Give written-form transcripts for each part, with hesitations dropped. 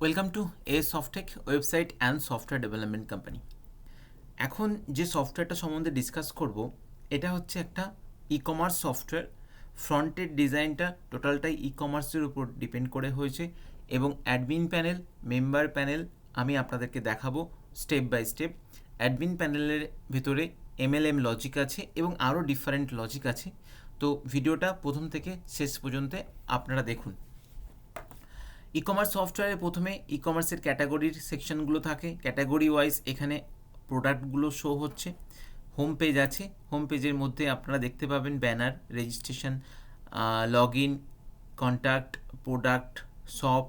Welcome to A Softech website and software development company. এখন যে সফটওয়্যারটা সম্বন্ধে ডিসকাস করব এটা হচ্ছে একটা ই কমার্স সফটওয়্যার। ফ্রন্টের ডিজাইনটা টোটালটাই ই কমার্সের উপর ডিপেন্ড করে হয়েছে এবং অ্যাডমিন প্যানেল, মেম্বার প্যানেল আমি আপনাদেরকে দেখাবো স্টেপ বাই স্টেপ। অ্যাডমিন প্যানেলের ভেতরে MLM লজিক আছে এবং আরও ডিফারেন্ট লজিক আছে। তো ভিডিওটা প্রথম থেকে শেষ পর্যন্ত আপনারা দেখুন। ই কমার্স সফটওয়্যারে প্রথমে ই কমার্সের ক্যাটাগরির সেকশনগুলো থাকে। ক্যাটাগরি ওয়াইজ এখানে প্রোডাক্টগুলো শো হচ্ছে। হোম পেজ আছে, হোম পেজের মধ্যে আপনারা দেখতে পাবেন banner, registration, log in, contact, product, shop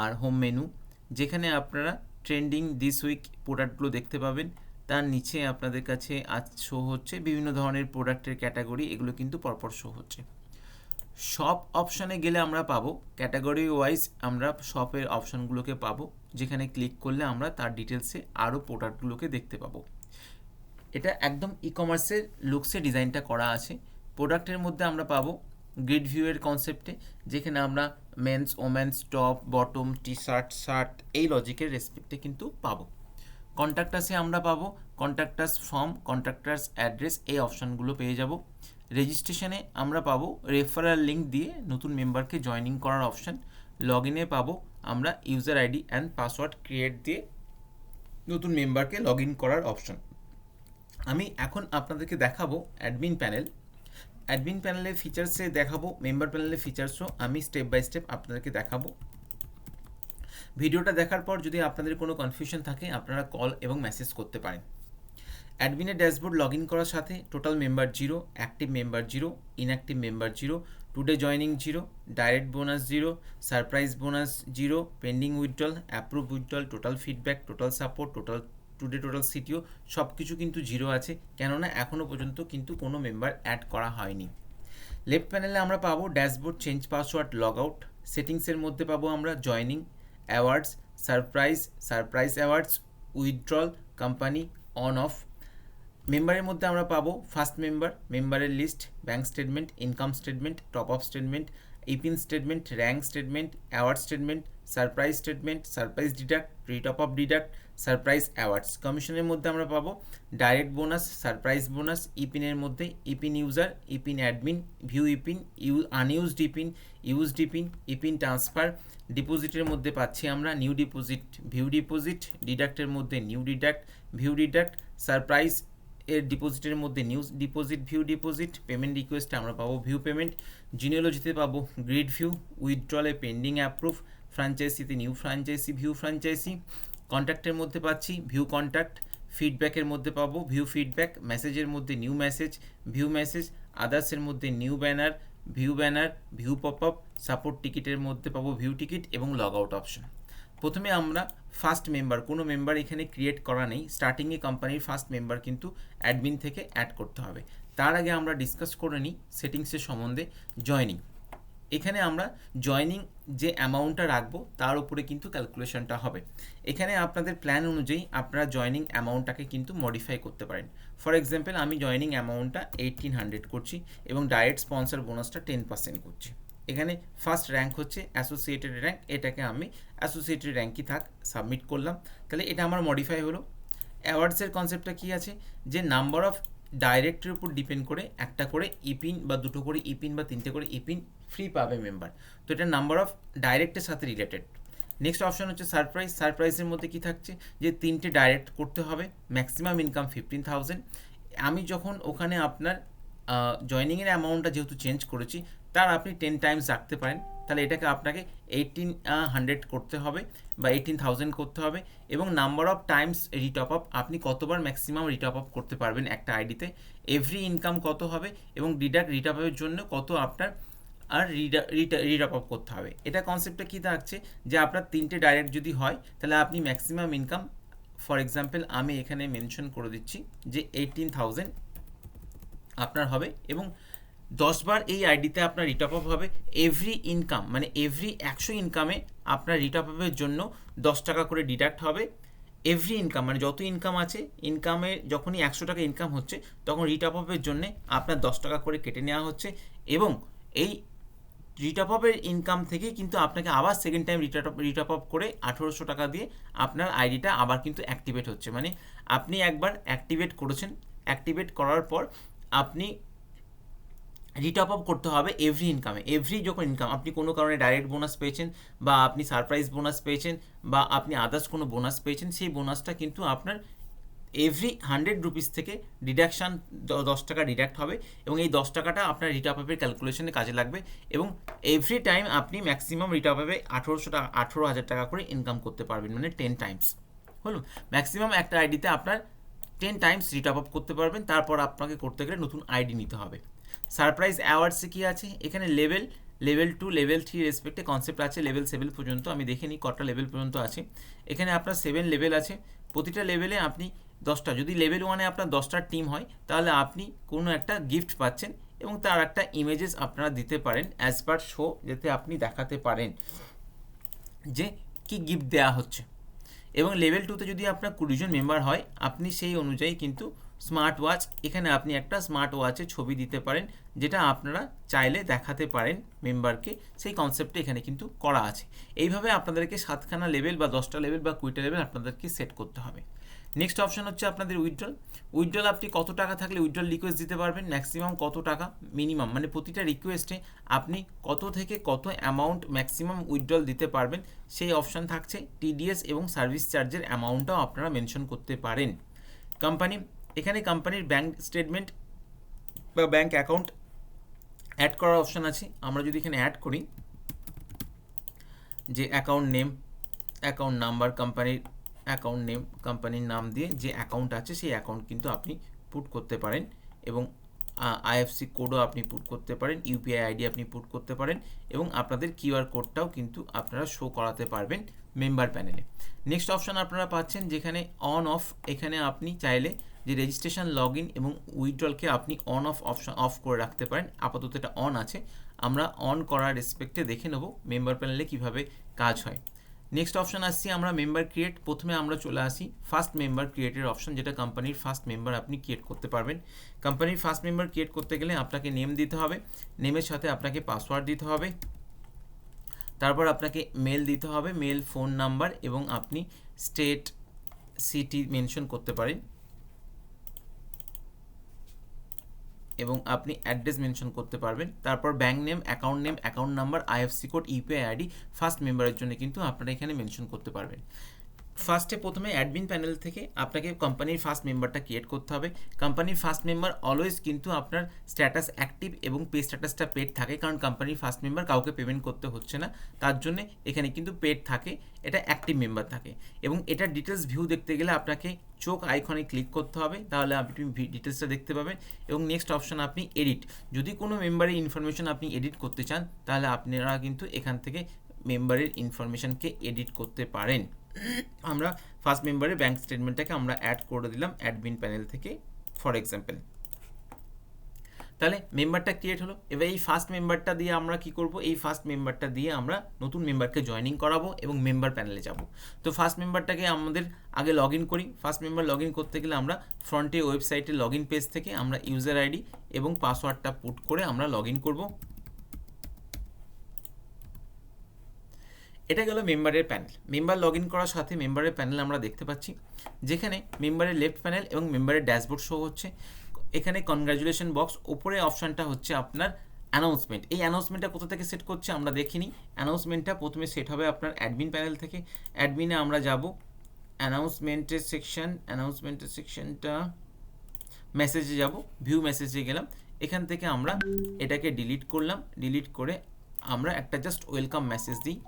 আর হোম মেনু, যেখানে আপনারা ট্রেন্ডিং দিস উইক প্রোডাক্টগুলো দেখতে পাবেন। তার নিচে আপনাদের কাছে আজ শো হচ্ছে বিভিন্ন ধরনের প্রোডাক্টের ক্যাটাগরি, এগুলো কিন্তু পরপর শো হচ্ছে। শপ অপশানে গেলে আমরা পাবো ক্যাটাগরি ওয়াইজ আমরা শপের অপশানগুলোকে পাবো, যেখানে ক্লিক করলে আমরা তার ডিটেলসে আরও প্রোডাক্টগুলোকে দেখতে পাবো। এটা একদম ই কমার্সের লুকসে ডিজাইনটা করা আছে। প্রোডাক্টের মধ্যে আমরা পাবো গ্রিড ভিউয়ের কনসেপ্টে, যেখানে আমরা men's, women's, top, bottom, T shirt, shirt এই লজিকের রেসপেক্টে কিন্তু পাবো। কন্ট্যাক্টাসে আমরা পাবো কন্ট্যাক্টাস ফর্ম, কন্ট্যাক্টাস অ্যাড্রেস, এই অপশানগুলো পেয়ে যাব। রেজিস্ট্রেশনে আমরা পাবো রেফারাল লিঙ্ক দিয়ে নতুন মেম্বারকে জয়েনিং করার অপশান। লগ ইনে পাবো আমরা user ID and password create দিয়ে নতুন মেম্বারকে লগ ইন করার অপশান। আমি এখন আপনাদেরকে দেখাবো অ্যাডমিন প্যানেল। অ্যাডমিন প্যানেলের ফিচার্সে দেখাবো, মেম্বার প্যানেলের ফিচার্সও আমি স্টেপ বাই স্টেপ আপনাদেরকে দেখাবো। ভিডিওটা দেখার পর যদি আপনাদের কোনো কনফিউশন থাকে আপনারা কল এবং মেসেজ করতে পারেন। অ্যাডমিনের ড্যাশবোর্ড লগ ইন করার সাথে total member 0, active member 0, inactive member 0, today joining 0, direct bonus 0, surprise bonus 0, pending withdrawal, approve withdrawal, total feedback, total support, total CTO সব কিছু কিন্তু 0 আছে, কেননা এখনও পর্যন্ত কিন্তু কোনো মেম্বার অ্যাড করা হয়নি। লেফট প্যানেলে আমরা পাবো dashboard, change password, log out. সেটিংসের মধ্যে পাবো আমরা joining, awards, surprise awards, withdrawal, company, on off. মেম্বারের মধ্যে আমরা পাবো ফার্স্ট মেম্বার, মেম্বারের list, bank statement, income statement, top up statement, epin statement, rank statement, award statement, surprise deduct, retop up deduct, surprise awards. কমিশনের মধ্যে আমরা পাবো direct bonus, surprise bonus. ইপিনের মধ্যে epin user, epin admin, view epin, unused epin, used epin, ইপিন transfer. ডিপোজিটের মধ্যে পাচ্ছি আমরা নিউ ডিপোজিট, ভিউ ডিপোজিট। ডিডাক্টের মধ্যে new deduct, view deduct. Surprise এর ডিপোজিটের মধ্যে new deposit, view deposit. Payment রিকোয়েস্টে আমরা পাবো ভিউ পেমেন্ট। জিনিওলজিতে পাবো গ্রিড ভিউ, উইথড্রলে পেন্ডিং অ্যাপ্রুভ, ফ্র্যাঞ্চাইজিতে নিউ ফ্র্যাঞ্চাইজি, ভিউ ফ্র্যাঞ্চাইজি। কন্ট্যাক্টের মধ্যে পাচ্ছি ভিউ কন্ট্যাক্ট। ফিডব্যাকের মধ্যে পাবো ভিউ ফিডব্যাক। মেসেজের মধ্যে নিউ মেসেজ, ভিউ মেসেজ। আদার্সের মধ্যে new banner, view pop up. Support টিকিটের মধ্যে পাবো ভিউ টিকিট এবং লগ আউট অপশন। প্রথমে আমরা ফার্স্ট মেম্বার, কোনো মেম্বার এখানে ক্রিয়েট করা নেই। স্টার্টিংয়ে কোম্পানির ফার্স্ট মেম্বার কিন্তু অ্যাডমিন থেকে অ্যাড করতে হবে। তার আগে আমরা ডিসকাস করে নিই সেটিংসের সম্বন্ধে। জয়নিং, এখানে আমরা জয়নিং যে অ্যামাউন্টটা রাখবো তার উপরে কিন্তু ক্যালকুলেশনটা হবে। এখানে আপনাদের প্ল্যান অনুযায়ী আপনারা জয়নিং অ্যামাউন্টটাকে কিন্তু মডিফাই করতে পারেন। ফর এক্সাম্পল আমি জয়নিং অ্যামাউন্টটা 1800 করছি এবং ডাইরেক্ট স্পন্সর বোনাসটা 10% করছি। এখানে ফার্স্ট র্যাঙ্ক হচ্ছে অ্যাসোসিয়েটেড র্যাঙ্ক, এটাকে আমি অ্যাসোসিয়েটেড র্যাঙ্কই থাক সাবমিট করলাম। তাহলে এটা আমার মডিফাই হলো। অ্যাওয়ার্ডসের কনসেপ্টটা কী আছে, যে নাম্বার অফ ডাইরেক্টের উপর ডিপেন্ড করে একটা করে ইপিন বা দুটো করে ইপিন বা তিনটে করে ইপিন ফ্রি পাবে মেম্বার। তো এটা নাম্বার অফ ডাইরেক্টের সাথে রিলেটেড। নেক্সট অপশন হচ্ছে সারপ্রাইজের মধ্যে কি থাকছে, যে 3টে ডাইরেক্ট করতে হবে, ম্যাক্সিমাম ইনকাম 15,000। আমি যখন ওখানে আপনার জয়নিংয়ের অ্যামাউন্টটা যেহেতু চেঞ্জ করেছি, তার আপনি 10 টাইমস রাখতে পারেন। তাহলে এটাকে আপনাকে 1800 করতে হবে বা 18,000 করতে হবে। এবং নাম্বার অফ টাইমস রিটপ আপ, আপনি কতবার ম্যাক্সিমাম রিটপ আপ করতে পারবেন একটা আইডিতে, এভরি ইনকাম কত হবে এবং রিটপ আপের জন্য কত আপনার আর রিটপ আপ করতে হবে। এটা কনসেপ্টটা কী থাকছে, যে আপনার 3টে ডাইরেক্ট যদি হয় তাহলে আপনি ম্যাক্সিমাম ইনকাম, ফর এক্সাম্পল আমি এখানে মেনশন করে দিচ্ছি যে 18,000 আপনার হবে এবং 10 বার এই আইডিতে আপনার রিটপ আপ হবে। এভরি ইনকাম মানে এভরি 100 ইনকামে আপনার রিটপ আপের জন্য 10 টাকা করে ডিডাক্ট হবে। এভরি ইনকাম মানে যত ইনকাম আছে, ইনকামে যখনই 100 টাকা ইনকাম হচ্ছে তখন রিটপ আপের জন্য আপনার 10 টাকা করে কেটে নেওয়া হচ্ছে। এবং এই রিটপ আপের ইনকাম থেকে কিন্তু আপনাকে আবার সেকেন্ড টাইম রিটপ আপ করে 1800 টাকা দিয়ে আপনার আইডিটা আবার কিন্তু অ্যাক্টিভেট হচ্ছে। মানে আপনি একবার অ্যাক্টিভেট করেছেন, অ্যাক্টিভেট করার পর আপনি রিটপ আপ করতে হবে এভরি ইনকামে। এভরি যখন ইনকাম আপনি কোনো কারণে ডাইরেক্ট বোনাস পেয়েছেন বা আপনি সারপ্রাইজ বোনাস পেয়েছেন বা আপনি আদার্স কোনো বোনাস পেয়েছেন, সেই বোনাসটা কিন্তু আপনার এভরি 100 রুপিস থেকে ডিডাকশান 10 টাকা ডিডাক্ট হবে এবং এই 10 টাকাটা আপনার রিটপ আপের ক্যালকুলেশনে কাজে লাগবে এবং এভরি টাইম আপনি ম্যাক্সিমাম রিটপ আপে 18,000 টাকা করে ইনকাম করতে পারবেন, মানে 10 টাইমস হলো। ম্যাক্সিমাম একটা আইডিতে আপনার 10 টাইমস রিটপ আপ করতে পারবেন। তারপর আপনাকে করতে গেলে নতুন আইডি নিতে হবে। সারপ্রাইজ অ্যাওয়ার্ডসে কী আছে, এখানে লেভেল 2 লেভেল 3 রেসপেক্টে কনসেপ্ট আছে লেভেল 7 পর্যন্ত। আমি দেখে নিই কটা লেভেল পর্যন্ত আছে। এখানে আপনার 7 লেভেল আছে। প্রতিটা লেভেলে আপনি 10টা, যদি লেভেল 1-এ আপনার 10টার টিম হয় তাহলে আপনি কোনো একটা গিফট পাচ্ছেন এবং তার একটা ইমেজেস আপনারা দিতে পারেন অ্যাজ পার শো, যাতে আপনি দেখাতে পারেন যে কি গিফট দেওয়া হচ্ছে। এবং লেভেল 2-তে যদি আপনার 20 জন মেম্বার হয়, আপনি সেই অনুযায়ী কিন্তু স্মার্ট ওয়াচ, এখানে আপনি একটা স্মার্ট ওয়াচের ছবি দিতে পারেন যেটা আপনারা চাইলে দেখাতে পারেন মেম্বারকে, সেই কনসেপ্টে এখানে কিন্তু করা আছে। এইভাবে আপনাদেরকে 7খানা লেভেল বা 10টা লেভেল বা 20টা লেভেল আপনাদেরকে সেট করতে হবে। নেক্সট অপশন হচ্ছে আপনাদের উইথড্রল। আপনি কত টাকা থাকলে উইথড্রল রিকোয়েস্ট দিতে পারবেন, ম্যাক্সিমাম কত টাকা, মিনিমাম মানে প্রতিটা রিকোয়েস্টে আপনি কত থেকে কত অ্যামাউন্ট ম্যাক্সিমাম উইথড্রল দিতে পারবেন সেই অপশান থাকছে। টিডিএস এবং সার্ভিস চার্জের অ্যামাউন্টটাও আপনারা মেনশন করতে পারেন। এখানে কোম্পানির ব্যাঙ্ক স্টেটমেন্ট বা ব্যাঙ্ক অ্যাকাউন্ট অ্যাড করার অপশান আছে। আমরা যদি এখানে অ্যাড করি যে অ্যাকাউন্ট নেম, অ্যাকাউন্ট নাম্বার, কোম্পানির নাম দিয়ে যে অ্যাকাউন্ট আছে সেই অ্যাকাউন্ট কিন্তু আপনি পুট করতে পারেন এবং আইএফসি কোডও আপনি পুট করতে পারেন, ইউপিআই আইডি আপনি পুট করতে পারেন এবং আপনাদের কিউআর কোডটাও কিন্তু আপনারা শো করাতে পারবেন মেম্বার প্যানেলে। নেক্সট অপশান আপনারা পাচ্ছেন যেখানে অন অফ। এখানে আপনি চাইলে যে রেজিস্ট্রেশন, লগ ইন এবং উইথড্রলকে আপনি অন অফ অপশান অফ করে রাখতে পারেন। আপাতত এটা অন আছে, আমরা অন করার রেসপেক্টে দেখে নেব মেম্বার প্যানেলে কীভাবে কাজ হয়। নেক্সট অপশান আসছি আমরা মেম্বার ক্রিয়েট। প্রথমে আমরা চলে আসি ফার্স্ট মেম্বার ক্রিয়েটের অপশান, যেটা কোম্পানির ফার্স্ট মেম্বার আপনি ক্রিয়েট করতে পারবেন। কোম্পানির ফার্স্ট মেম্বার ক্রিয়েট করতে গেলে আপনাকে নেম দিতে হবে, নেমের সাথে আপনাকে পাসওয়ার্ড দিতে হবে, তারপর আপনাকে মেল দিতে হবে, মেল, ফোন নাম্বার এবং আপনি স্টেট, সিটি মেনশন করতে পারেন এবং আপনি অ্যাড্রেস মেনশন করতে পারবেন। তারপর bank name, account number, IFC code, UPI ID first মেম্বারের জন্য কিন্তু আপনারা এখানে মেনশন করতে পারবেন। প্রথমে অ্যাডমিন প্যানেল থেকে আপনাকে কোম্পানির ফার্স্ট মেম্বারটা ক্রিয়েট করতে হবে। কোম্পানির ফার্স্ট মেম্বার অলওয়েজ কিন্তু আপনার স্ট্যাটাস অ্যাক্টিভ এবং পে স্ট্যাটাসটা পেড থাকে, কারণ কোম্পানির ফার্স্ট মেম্বার কাউকে পেমেন্ট করতে হচ্ছে না, তার জন্য এখানে কিন্তু পেড থাকে, এটা অ্যাক্টিভ মেম্বার থাকে। এবং এটার ডিটেলস ভিউ দেখতে গেলে আপনাকে চোখ আইকনে ক্লিক করতে হবে, তাহলে আপনি ডিটেলসটা দেখতে পাবেন। এবং নেক্সট অপশান আপনি এডিট। যদি কোনো মেম্বারের ইনফরমেশন আপনি এডিট করতে চান তাহলে আপনারা কিন্তু এখান থেকে মেম্বারের ইনফরমেশনকে এডিট করতে পারেন। আমরা ফার্স্ট মেম্বারের ব্যাঙ্ক স্টেটমেন্টটাকে আমরা অ্যাড করে দিলাম অ্যাডমিন প্যানেল থেকে ফর এক্সাম্পল। তাহলে মেম্বারটা ক্রিয়েট হলো। এবার এই ফার্স্ট মেম্বারটা দিয়ে আমরা কি করব, এই ফার্স্ট মেম্বারটা দিয়ে আমরা নতুন মেম্বারকে জয়েনিং করাবো এবং মেম্বার প্যানেলে যাব। তো ফার্স্ট মেম্বারটাকে আমাদের আগে লগ ইন করি। ফার্স্ট মেম্বার লগ ইন করতে গেলে আমরা ফ্রন্টে ওয়েবসাইটে লগ ইন পেজ থেকে আমরা ইউজার আইডি এবং পাসওয়ার্ডটা পুট করে আমরা লগ ইন করবো। এটা গেল মেম্বারের প্যানেল। মেম্বার লগ ইন করার সাথে মেম্বারের প্যানেল আমরা দেখতে পাচ্ছি, যেখানে মেম্বারের লেফট প্যানেল এবং মেম্বারের ড্যাশবোর্ড শো হচ্ছে। এখানে কনগ্র্যাচুলেশন বক্স, ওপরে অপশানটা হচ্ছে আপনার অ্যানাউন্সমেন্ট। এই অ্যানাউন্সমেন্টটা কোথা থেকে সেট করছে আমরা দেখিনি। অ্যানাউন্সমেন্টটা প্রথমে সেট হবে আপনার অ্যাডমিন প্যানেল থেকে। অ্যাডমিনে আমরা যাব, অ্যানাউন্সমেন্টের সেকশনটা মেসেজে যাব, ভিউ মেসেজে গেলাম। এখান থেকে আমরা এটাকে ডিলিট করলাম, ডিলিট করে আমরা একটা জাস্ট ওয়েলকাম মেসেজ দিই,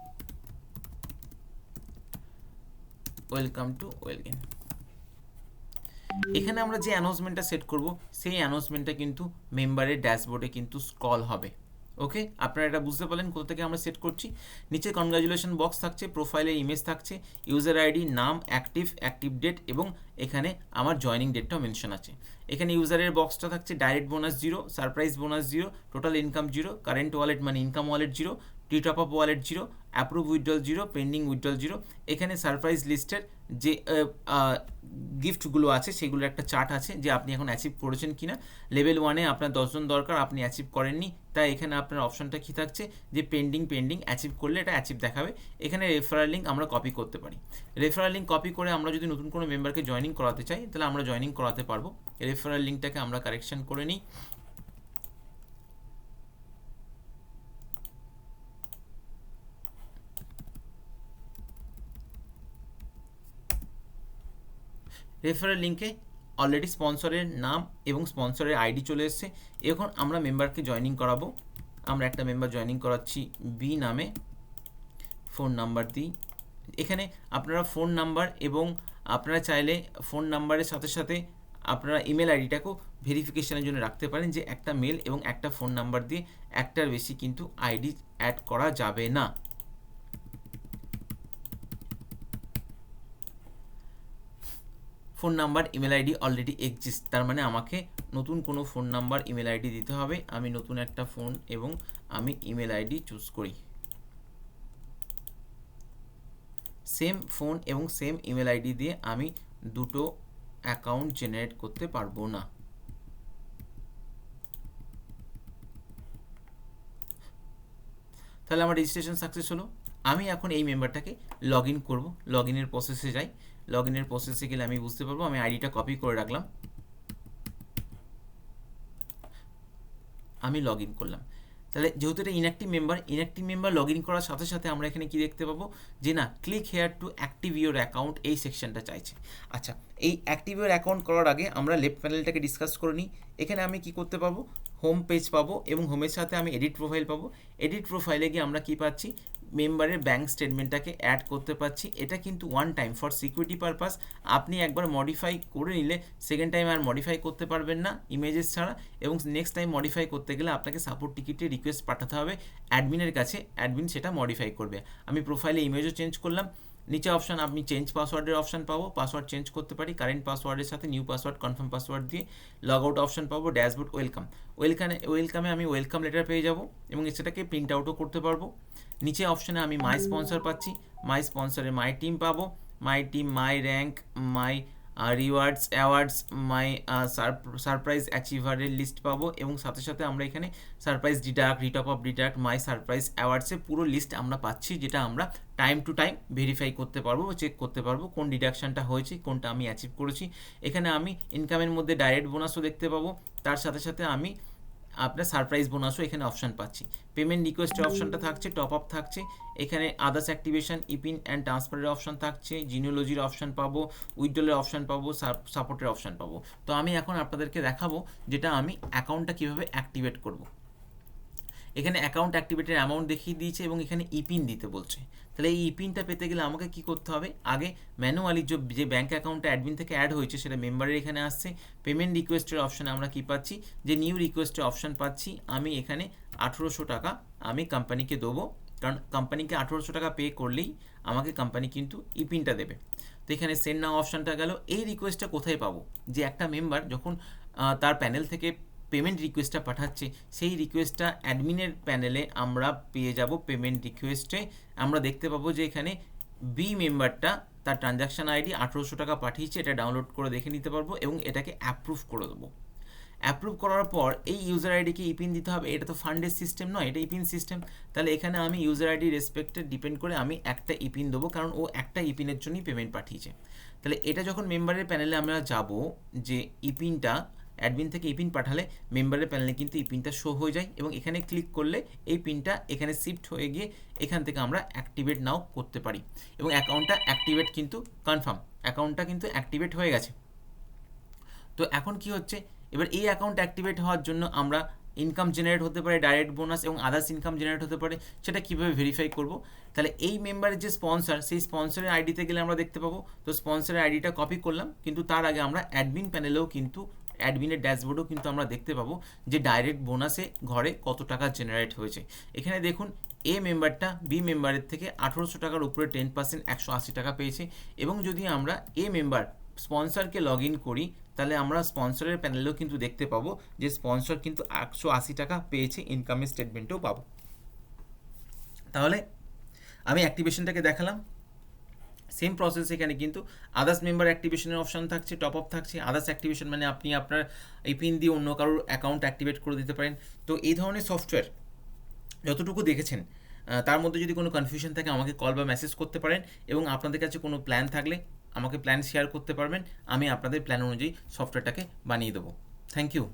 ওয়েলকাম টু ওয়েলগেন। এখানে আমরা যে অ্যানাউন্সমেন্টটা সেট করব সেই অ্যানাউন্সমেন্টটা কিন্তু মেম্বারের ড্যাশবোর্ডে কিন্তু স্ক্রল হবে। ওকে, আপনারা এটা বুঝতে পারলেন কোথা থেকে আমরা সেট করছি। নিচে কনগ্র্যাচুলেশন বক্স থাকছে, প্রোফাইলের ইমেজ থাকছে, ইউজার আইডি, নাম, অ্যাক্টিভ ডেট এবং এখানে আমার জয়নিং ডেটটাও মেনশন আছে। এখানে ইউজারের বক্সটা থাকছে direct bonus 0, surprise bonus 0, total income 0, current wallet মানে income wallet 0, top up wallet 0, approve withdrawal 0, pending withdrawal 0। এখানে সারপ্রাইজ লিস্টের যে গিফটগুলো আছে সেগুলোর একটা চার্ট আছে যে আপনি এখন অ্যাচিভ করেছেন কিনা। লেভেল 1-এ আপনার 10 জন দরকার, আপনি অ্যাচিভ করেননি, তাই এখানে আপনার অপশনটা কী থাকছে যে পেন্ডিং অ্যাচিভ করলে এটা অ্যাচিভ দেখাবে। এখানে রেফারাল লিঙ্ক আমরা কপি করতে পারি। রেফারাল লিঙ্ক কপি করে আমরা যদি নতুন কোনো মেম্বারকে জয়েনিং করাতে চাই তাহলে আমরা জয়েনিং করাতে পারবো। রেফারাল লিঙ্কটাকে আমরা কারেকশন করে নিই। রেফারেল লিঙ্কে অলরেডি স্পন্সরের নাম এবং স্পন্সরের আইডি চলে এসেছে। এখন আমরা মেম্বারকে জয়েনিং করাবো। আমরা একটা মেম্বার জয়েনিং করাচ্ছি বি নামে, ফোন নাম্বার দিই। এখানে আপনারা ফোন নাম্বার এবং আপনারা চাইলে ফোন নাম্বারের সাথে সাথে আপনারা ইমেল আইডিটাকেও ভেরিফিকেশনের জন্য রাখতে পারেন, যে একটা মেল এবং একটা ফোন নাম্বার দিয়ে একটার বেশি কিন্তু আইডি অ্যাড করা যাবে না। Phone number email ID already exist, তার মানে আমাকে নতুন কোনো ফোন নাম্বার ইমেল আইডি দিতে হবে। আমি নতুন একটা ফোন এবং আমি ইমেল আইডি চুজ করি। সেম ফোন এবং সেম ইমেল আইডি দিয়ে আমি দুটো অ্যাকাউন্ট জেনারেট করতে পারবো না। তাহলে আমার রেজিস্ট্রেশন সাকসেস হলো। আমি এখন এই মেম্বারটাকে লগ ইন করবো। লগ ইনের প্রসেসে যাই। লগ ইনের প্রসেসে গেলে আমি বুঝতে পারবো। আমি আইডিটা কপি করে রাখলাম, আমি লগ ইন করলাম। তাহলে যেহেতু এটা ইনঅ্যাক্টিভ মেম্বার লগ ইন করার সাথে সাথে আমরা এখানে কি দেখতে পাবো যে না, click here to active your account, এই সেকশনটা চাইছে। আচ্ছা, এই অ্যাক্টিভ ইউর অ্যাকাউন্ট করার আগে আমরা লেফট প্যানেলটাকে ডিসকাস করে নিই। এখানে আমি কি করতে পাবো, হোম পেজ পাবো এবং হোমের সাথে আমি এডিট প্রোফাইল পাবো। এডিট প্রোফাইলে গিয়ে আমরা কি পাচ্ছি, মেম্বারের ব্যাঙ্ক স্টেটমেন্টটাকে অ্যাড করতে পারছি। এটা কিন্তু one time for security purpose. আপনি একবার মডিফাই করে নিলে সেকেন্ড টাইম আর মডিফাই করতে পারবেন না ইমেজেস ছাড়া, এবং নেক্সট টাইম মডিফাই করতে গেলে আপনাকে সাপোর্ট টিকিটে রিকোয়েস্ট পাঠাতে হবে অ্যাডমিনের কাছে, অ্যাডমিন সেটা মডিফাই করবে। আমি প্রোফাইলে ইমেজও চেঞ্জ করলাম। নিচে অপশান আপনি চেঞ্জ পাসওয়ার্ডের অপশান পাবো, পাসওয়ার্ড চেঞ্জ করতে পারি। কারেন্ট পাসওয়ার্ডের সাথে নিউ পাসওয়ার্ড, কনফার্ম পাসওয়ার্ড দিয়ে লগ আউট অপশান পাবো। ড্যাশবোর্ড ওয়েলকামে আমি ওয়েলকাম লেটার পেয়ে যাব এবং সেটাকে প্রিন্ট আউটও করতে পারবো। নিচে অপশানে আমি মাই স্পন্সর পাচ্ছি। মাই স্পন্সরে মাই টিম পাবো, my team, my rank, my rewards, awards, my surprise অ্যাচিভারের লিস্ট পাবো এবং সাথে সাথে আমরা এখানে surprise deduct, retop off deduct, my surprise অ্যাওয়ার্ডসের পুরো লিস্ট আমরা পাচ্ছি, যেটা আমরা টাইম টু টাইম ভেরিফাই করতে পারবো, চেক করতে পারবো কোন ডিডাকশানটা হয়েছে, কোনটা আমি অ্যাচিভ করেছি। এখানে আমি ইনকামের মধ্যে ডাইরেক্ট বোনাসও দেখতে পাবো, তার সাথে সাথে আমি আপনার সারপ্রাইজ বোনাসও এখানে অপশান পাচ্ছি। পেমেন্ট রিকোয়েস্টের অপশানটা থাকছে, টপ আপ থাকছে, এখানে আদার্স অ্যাক্টিভেশন, ইপিন অ্যান্ড ট্রান্সফারের অপশান থাকছে, জিনিওলজির অপশান পাবো, উইথড্রলের অপশান পাবো, সাপোর্টের অপশান পাবো। তো আমি এখন আপনাদেরকে দেখাবো যেটা আমি অ্যাকাউন্টটা কীভাবে অ্যাক্টিভেট করব। এখানে অ্যাকাউন্ট অ্যাক্টিভেটের অ্যামাউন্ট দেখিয়ে দিয়েছে এবং এখানে ইপিন দিতে বলছে। তাহলে এই ইপিনটা পেতে গেলে আমাকে কি করতে হবে, আগে ম্যানুয়ালি যে ব্যাঙ্ক অ্যাকাউন্টটা অ্যাডমিন থেকে অ্যাড হয়েছে সেটা মেম্বারের এখানে আসছে। পেমেন্ট রিকোয়েস্টের অপশানে আমরা কি পাচ্ছি, যে নিউ রিকোয়েস্টের অপশান পাচ্ছি। আমি এখানে 1800 টাকা আমি কোম্পানিকে দেবো, কারণ কোম্পানিকে 1800 টাকা পে করলেই আমাকে কোম্পানি কিন্তু ইপিনটা দেবে। তো এখানে সেন্ড নাও অপশানটা গেল। এই রিকোয়েস্টটা কোথায় পাবো, যে একটা মেম্বার যখন তার প্যানেল থেকে পেমেন্ট রিকোয়েস্টটা পাঠাচ্ছে, সেই রিকোয়েস্টটা অ্যাডমিনের প্যানেলে আমরা পেয়ে যাব। পেমেন্ট রিকোয়েস্টে আমরা দেখতে পাবো যে এখানে বি মেম্বারটা তার ট্রানজ্যাকশান আইডি 1800 টাকা পাঠিয়েছে, এটা ডাউনলোড করে দেখে নিতে পারবো এবং এটাকে অ্যাপ্রুভ করে দেবো। অ্যাপ্রুভ করার পর এই ইউজার আইডিকে ইপিন দিতে হবে। এটা তো ফান্ডের সিস্টেম নয়, এটা ইপিন সিস্টেম। তাহলে এখানে আমি ইউজার আইডি রেসপেক্টে ডিপেন্ড করে আমি একটা ইপিন দেবো, কারণ ও একটা ইপিনের জন্যই পেমেন্ট পাঠিয়েছে। তাহলে এটা যখন মেম্বারের প্যানেলে আমরা যাব, যে ইপিনটা অ্যাডমিন থেকে ইপিন পাঠালে মেম্বারের প্যানেলে কিন্তু ইপিনটা শো হয়ে যায় এবং এখানে ক্লিক করলে এই পিনটা এখানে শিফট হয়ে গিয়ে এখান থেকে আমরা অ্যাক্টিভেট নাও করতে পারি এবং অ্যাকাউন্টটা অ্যাক্টিভেট কিন্তু কনফার্ম, অ্যাকাউন্টটা কিন্তু অ্যাক্টিভেট হয়ে গেছে। তো এখন কি হচ্ছে, এবার এই অ্যাকাউন্ট অ্যাক্টিভেট হওয়ার জন্য আমরা ইনকাম জেনারেট হতে পারে, ডাইরেক্ট বোনাস এবং আদার্স ইনকাম জেনারেট হতে পারে, সেটা কীভাবে ভেরিফাই করব। তাহলে এই মেম্বারের যে স্পন্সর, সেই স্পন্সরের আইডিতে গেলে আমরা দেখতে পাবো। তো স্পন্সরের আইডিটা কপি করলাম, কিন্তু তার আগে আমরা অ্যাডমিন প্যানেলেও কিন্তু অ্যাডমিনের ড্যাশবোর্ডেও কিন্তু আমরা দেখতে পাবো যে ডাইরেক্ট বোনাসে ঘরে কত টাকা জেনারেট হয়েছে। এখানে দেখুন এ মেম্বারটা বি মেম্বারের থেকে 1800 টাকার উপরে 10% 180 টাকা পেয়েছে এবং যদি আমরা এ মেম্বার স্পন্সরকে লগ ইন করি তাহলে আমরা স্পন্সরের প্যানেলেও কিন্তু দেখতে পাবো যে স্পন্সর কিন্তু 180 টাকা পেয়েছে, ইনকামের স্টেটমেন্টেও পাবো। তাহলে আমি অ্যাক্টিভেশনটাকে দেখালাম। সেম প্রসেস এখানে কিন্তু আদার্স মেম্বার অ্যাক্টিভেশনের অপশান থাকছে, টপ আপ থাকছে। আদার্স অ্যাক্টিভেশন মানে আপনি আপনার এই পিন দিয়ে অন্য কারোর অ্যাকাউন্ট অ্যাক্টিভেট করে দিতে পারেন। তো এই ধরনের সফটওয়্যার যতটুকু দেখেছেন তার মধ্যে যদি কোনো কনফিউশন থাকে আমাকে কল বা মেসেজ করতে পারেন, এবং আপনাদের কাছে কোনো প্ল্যান থাকলে আমাকে প্ল্যান শেয়ার করতে পারবেন, আমি আপনাদের প্ল্যান অনুযায়ী সফটওয়্যারটাকে বানিয়ে দেবো। Thank you.